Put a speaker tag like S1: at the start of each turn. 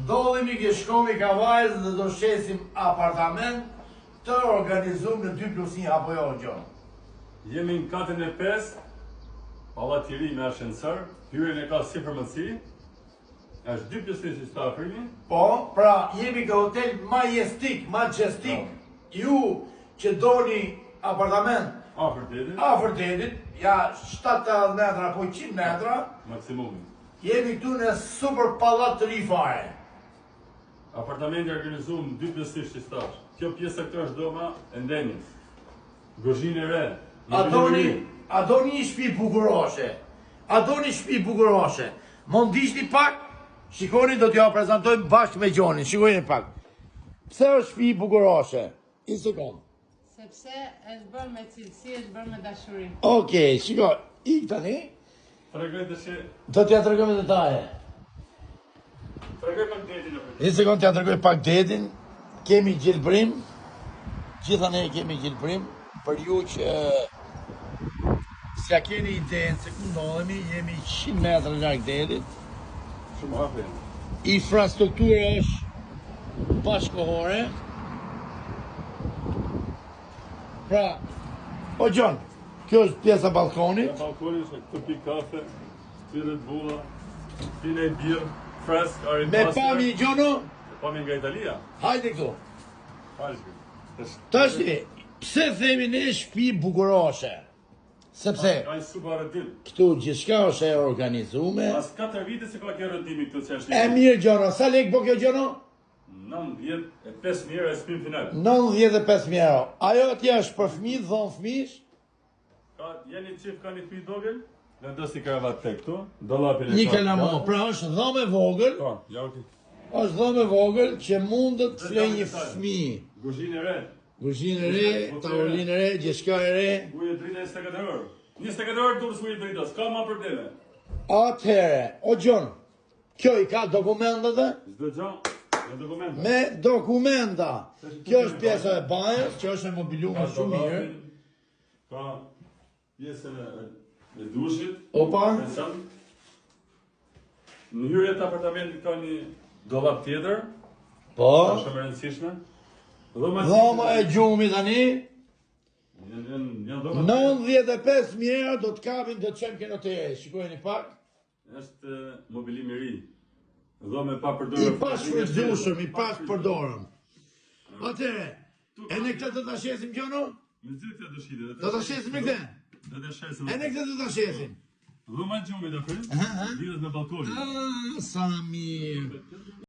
S1: Ndodhemi që shkomi Kavajës dhe do shesim apartament të organizuar në 2+1 apo jo gjo.
S2: Jemi në katën e 5, pallat i ri me ashensor, hyrjen e ka si përmëtsi, është 2+1 si sta afrimi.
S1: Po, pra jemi ke hotel majestik, ju që doni apartament afër detit, ja 70 metra apo 100 metra,
S2: Maksimumi.
S1: jemi këtu në super pallat të ri fare.
S2: Apartamenti organizuar në 2+1 si sta. Kjo pjesa këtu është doma e ndenjës. Gozhinë e re.
S1: A doni një shtëpi bukuroshe? A doni shtëpi bukuroshe? Mund ndiqni pak? Shikoni, do t'ja prezantojmë bashkë me Gjonin. Shikoni pak. Pse është shtëpi bukuroshe? Një sekond.
S3: Sepse është bërë me cilësi, është bërë me dashuri.
S1: Okej, shiko, ik tani.
S2: Tregoj të shi.
S1: Do t'ja tregojmë detaje.
S2: Tregoj pak detin e për.
S1: Një sekond t'ja tregoj pak detin. Kemi gjelbrim. Gjitha ne kemi gjelbrim. Për ju që s'ja keni idenë se ku ndodhemi, jemi 100 metra larg detit.
S2: Shumë hape.
S1: Infrastruktura është bashkohore. Pra, o Gjon, kjo është pjesa balkonit.
S2: Balkoni është këtu pi kafe, pirët bulla, pine e birë, fresk, ari
S1: Me pami Gjono,
S2: pami nga Italia.
S1: hajde këtu.
S2: Falshë.
S1: Tashti, pse themi ne shtëpi bukuroshe? Sepse
S2: Ka një super rëdim.
S1: këtu gjithçka është e organizume.
S2: Pas 4 vite se ka kjo rëdimi këtu që është
S1: E mirë Gjono, sa lek po kjo Gjono?
S2: 95 mijë e spim final.
S1: 95.000 euro. Ajo atje është për fëmijë, dhon fëmijësh.
S2: Ka jeni çift ka një fëmijë vogël, në do si kravat tek këtu, dollapin e
S1: Një kalamo, pra është dhomë e vogël,
S2: Po, ja okay.
S1: është dhomë e vogël që mundet të flej një fëmijë.
S2: Guzhinë e re.
S1: Kuzhinë e re, tavolinë e re, gjithçka e re.
S2: Ujë drita 24 orë. 24 orë durës ujë drita, s'ka ma probleme.
S1: Atëhere, o Gjon, kjo i ka dokumentat e?
S2: Çdo gjë me dokumenta.
S1: Me dokumenta. Kjo është pjesa e bajës, që është e mobiluar shumë mirë.
S2: Ka pjesën e dushit.
S1: Opa.
S2: Në hyrje të apartamentit ka një dollap tjetër.
S1: Po.
S2: Është shumë e rëndësishme.
S1: Dhoma e gjumi tani.
S2: Janë dhoma.
S1: 95.000 euro do të kapin, do të qenë kënë të e. Shikojni pak.
S2: Është mobilim i ri. Dhome pa
S1: I
S2: përdorur.
S1: pas frëzdushëm, i pas përdorëm. Atere, e në këtë do të shesim Gjono?
S2: Me gjithë të dëshire.
S1: Do të shesim në këtë?
S2: Do të shesim.
S1: E në këtë do të shesim?
S2: Dhoma gjumi do frim. Lidhet me balkonin.
S1: Sa mirë.